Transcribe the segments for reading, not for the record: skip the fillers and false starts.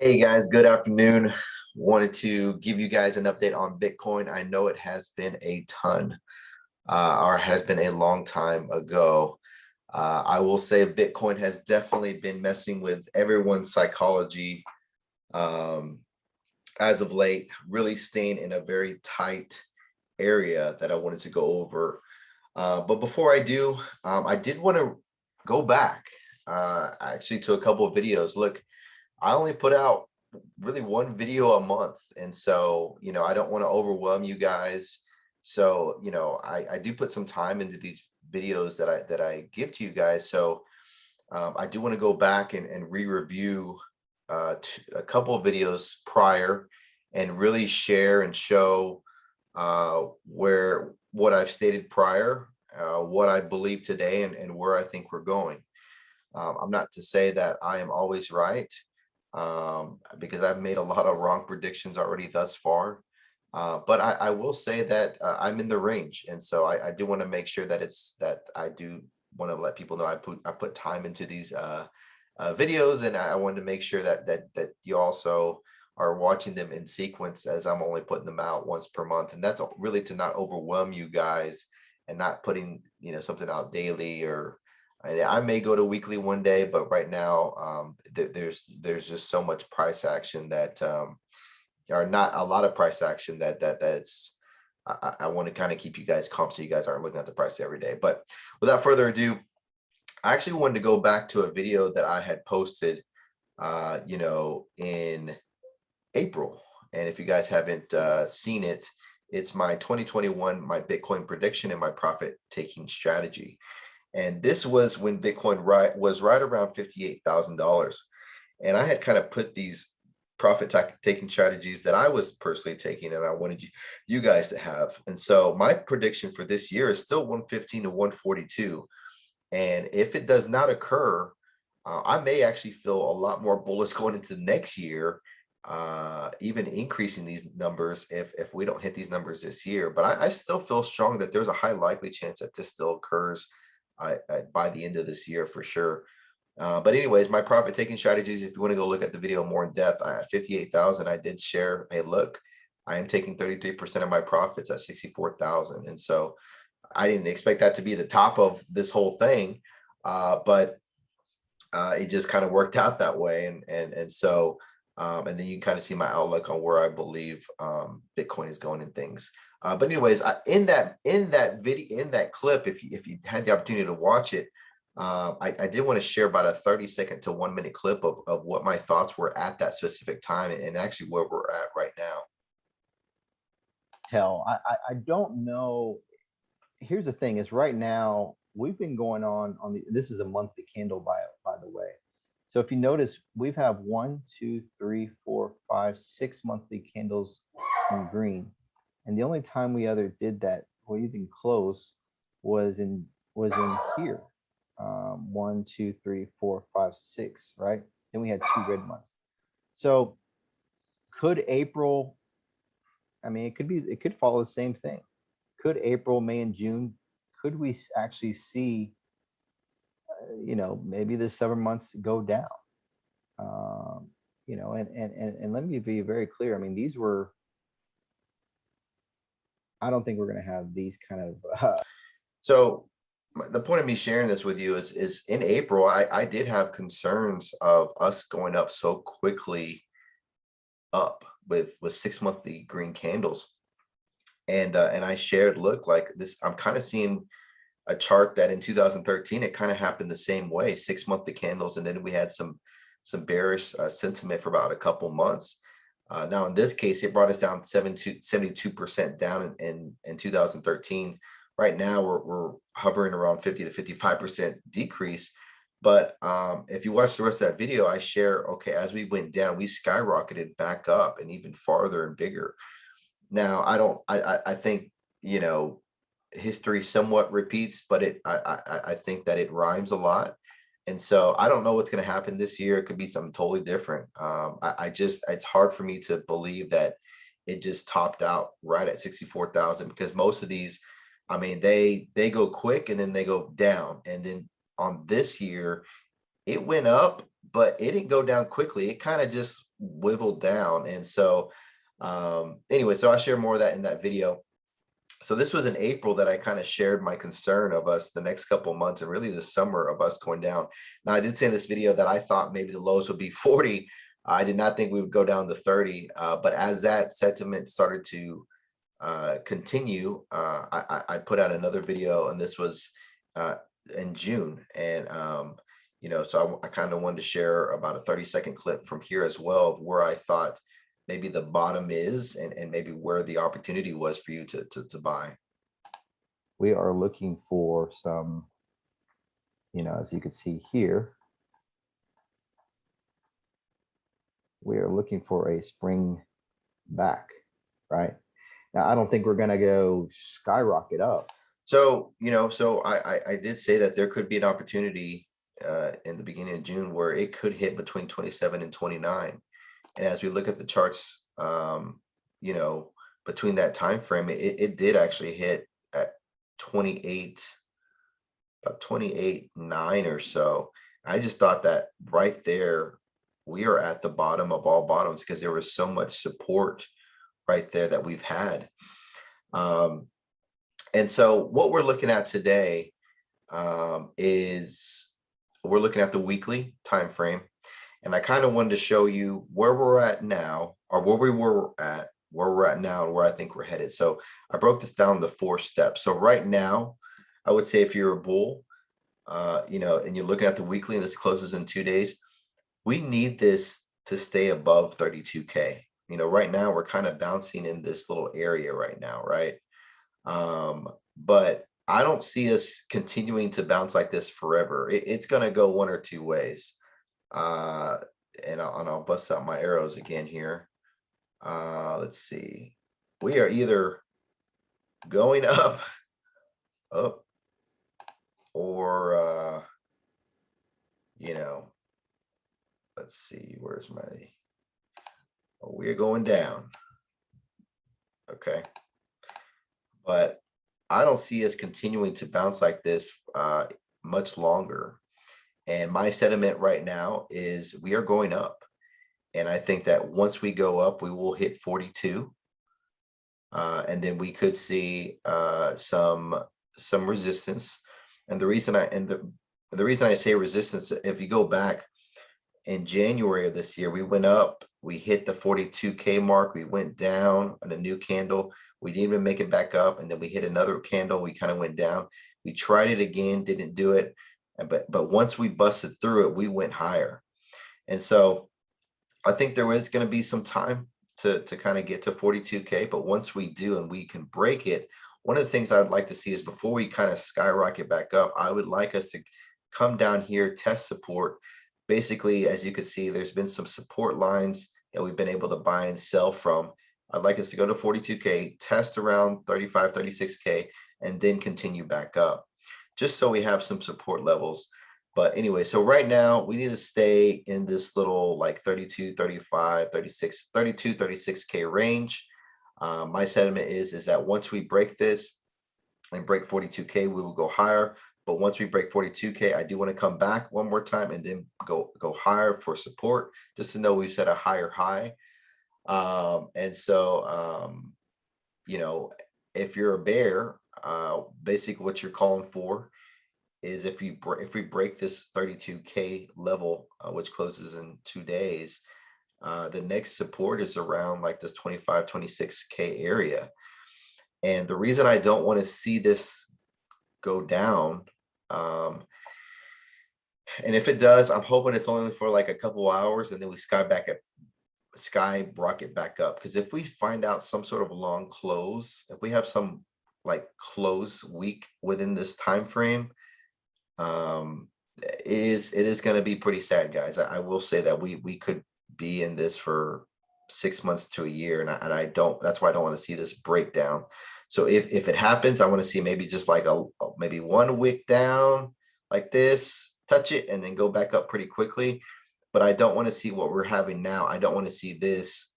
Hey guys, good afternoon. Wanted to give you guys an update on Bitcoin. I know it has been a ton, or has been a long time ago. I will say Bitcoin has definitely been messing with everyone's psychology um, as of late, really staying in a very tight area that I wanted to go over. But before I do, I did want to go back actually to a couple of videos. Look, I only put out really one video a month. And so, I don't want to overwhelm you guys. So, I do put some time into these videos that I give to you guys. So I do want to go back and re-review a couple of videos prior and really share and show where what I've stated prior, what I believe today, and where I think we're going. I'm not to say that I am always right, because I've made a lot of wrong predictions already thus far. But I will say that I'm in the range, and so I do want to make sure that I do want to let people know I put time into these videos, and I wanted to make sure that you also are watching them in sequence, as I'm only putting them out once per month, and that's really to not overwhelm you guys and not putting something out daily. Or I may go to weekly one day, but right now there's just so much price action that or not a lot of price action that's I want to kind of keep you guys calm so you guys aren't looking at the price every day. But without further ado, I actually wanted to go back to a video that I had posted in April. And if you guys haven't seen it, it's my 2021 my Bitcoin prediction and my profit taking strategy. And this was when Bitcoin was right around $58,000. And I had kind of put these taking strategies that I was personally taking, and I wanted you guys to have. And so my prediction for this year is still 115 to 142. And if it does not occur, I may actually feel a lot more bullish going into the next year, even increasing these numbers if we don't hit these numbers this year. But I still feel strong that there's a high likely chance that this still occurs by the end of this year for sure. But anyways, my profit taking strategies, if you want to go look at the video more in depth, at 58,000, I did share, hey, look, I am taking 33% of my profits at 64,000. And so I didn't expect that to be the top of this whole thing. But it just kind of worked out that way. And so and then you kind of see my outlook on where I believe Bitcoin is going and things. But anyways, in that video, in that clip, if you had the opportunity to watch it, I did want to share about a 30-second to 1 minute clip of what my thoughts were at that specific time, and actually where we're at right now. Tell. I don't know. Here's the thing: is right now we've been going on the. This is a monthly candle by the way. So if you notice, we've have 1, 2, 3, 4, 5, 6 monthly candles in green, and the only time we other did that or even close was in here. 1, 2, 3, 4, 5, 6. Right. Then we had 2 red months. So could April? I mean, it could follow the same thing. Could April, May, and June, could we actually see, maybe the 7 months go down? And let me be very clear. I mean, these were. I don't think we're going to have these kind of. So the point of me sharing this with you is in April, I did have concerns of us going up so quickly up with 6 monthly green candles. And I shared, look, like this, I'm kind of seeing a chart that in 2013 it kind of happened the same way, 6 monthly candles, and then we had some bearish sentiment for about a couple months. Now in this case, it brought us down 72% down in 2013. Right now we're hovering around 50 to 55% decrease. But if you watch the rest of that video, I share, okay, as we went down, we skyrocketed back up and even farther and bigger. Now I don't I think, you know, history somewhat repeats, but I think that it rhymes a lot. And so I don't know what's going to happen this year. It could be something totally different. I just, it's hard for me to believe that it just topped out right at 64,000, because most of these, I mean, they go quick and then they go down. And then on this year, it went up, but it didn't go down quickly. It kind of just wiveled down. And so anyway, so I'll share more of that in that video. So this was in April that I kind of shared my concern of us the next couple of months and really the summer of us going down. Now I did say in this video that I thought maybe the lows would be 40. I did not think we would go down to 30. But as that sentiment started to continue, I put out another video, and this was in June. And you know, so I kind of wanted to share about a 30-second clip from here as well of where I thought maybe the bottom is, and maybe where the opportunity was for you to buy. We are looking for some, you know, as you can see here, we are looking for a spring back, right? Now, I don't think we're going to go skyrocket up. So, you know, so I did say that there could be an opportunity in the beginning of June where it could hit between 27 and 29. And as we look at the charts, you know, between that time frame, it did actually hit at 28, about 28.9 or so. I just thought that right there, we are at the bottom of all bottoms because there was so much support right there that we've had. And so what we're looking at today is we're looking at the weekly time frame. And I kind of wanted to show you where we're at now, or where we're at now, and where I think we're headed. So I broke this down to 4 steps. So right now, I would say if you're a bull, you know, and you're looking at the weekly, and this closes in 2 days, we need this to stay above 32K. You know, right now we're kind of bouncing in this little area right now, right? But I don't see us continuing to bounce like this forever. It's going to go one or two ways. And I'll bust out my arrows again here. Let's see. We are either going up, or you know, let's see, where's my, oh, we're going down. Okay. But I don't see us continuing to bounce like this much longer. And my sentiment right now is we are going up. And I think that once we go up, we will hit 42. And then we could see some resistance. And the reason I say resistance, if you go back in January of this year, we went up, we hit the 42K mark, we went down on a new candle. We didn't even make it back up. And then we hit another candle, we kind of went down. We tried it again, didn't do it. But once we busted through it, we went higher. And so I think there is going to be some time to kind of get to 42K. But once we do and we can break it, one of the things I would like to see is before we kind of skyrocket back up, I would like us to come down here, test support. Basically, as you can see, there's been some support lines that we've been able to buy and sell from. I'd like us to go to 42K, test around 35, 36K, and then continue back up, just so we have some support levels. But anyway, so right now we need to stay in this little like 32, 35, 36, 32, 36K range. My sentiment is that once we break this and break 42K, we will go higher. But once we break 42K, I do want to come back one more time and then go higher for support, just to know we've set a higher high. And so, you know, if you're a bear, basically what you're calling for is if we break this 32K level, which closes in 2 days, the next support is around like this 25, 26K area. And the reason I don't want to see this go down, and if it does, I'm hoping it's only for like a couple hours, and then we skyrocket back up. Because if we find out some sort of long close, if we have some like close week within this time frame, it is going to be pretty sad, guys. I will say that we could be in this for 6 months to a year, and I don't. That's why I don't want to see this breakdown. So if it happens, I want to see maybe just like maybe 1 wick down like this, touch it, and then go back up pretty quickly. But I don't want to see what we're having now. I don't want to see this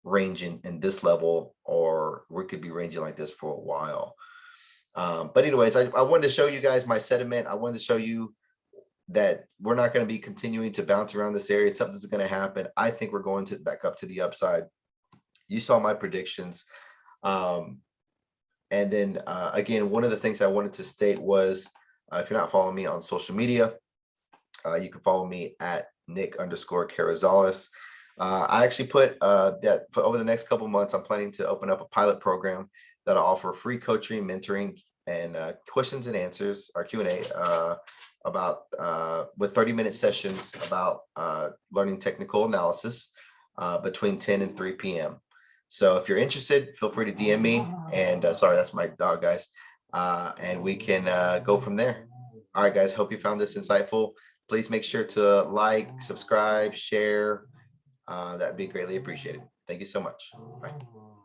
range in this level, or we could be ranging like this for a while. But anyways, I wanted to show you guys my sentiment. I wanted to show you that we're not going to be continuing to bounce around this area. Something's going to happen. I think we're going to back up to the upside. You saw my predictions. And then again, one of the things I wanted to state was, if you're not following me on social media, you can follow me at Nick_Carrizales. I actually put that for over the next couple months, I'm planning to open up a pilot program that'll offer free coaching, mentoring, and questions and answers, or Q&A, about with 30-minute sessions about learning technical analysis between 10 and 3 p.m. So if you're interested, feel free to DM me. And sorry, that's my dog, guys. And we can go from there. All right, guys, hope you found this insightful. Please make sure to like, subscribe, share. That'd be greatly appreciated. Thank you so much. Bye.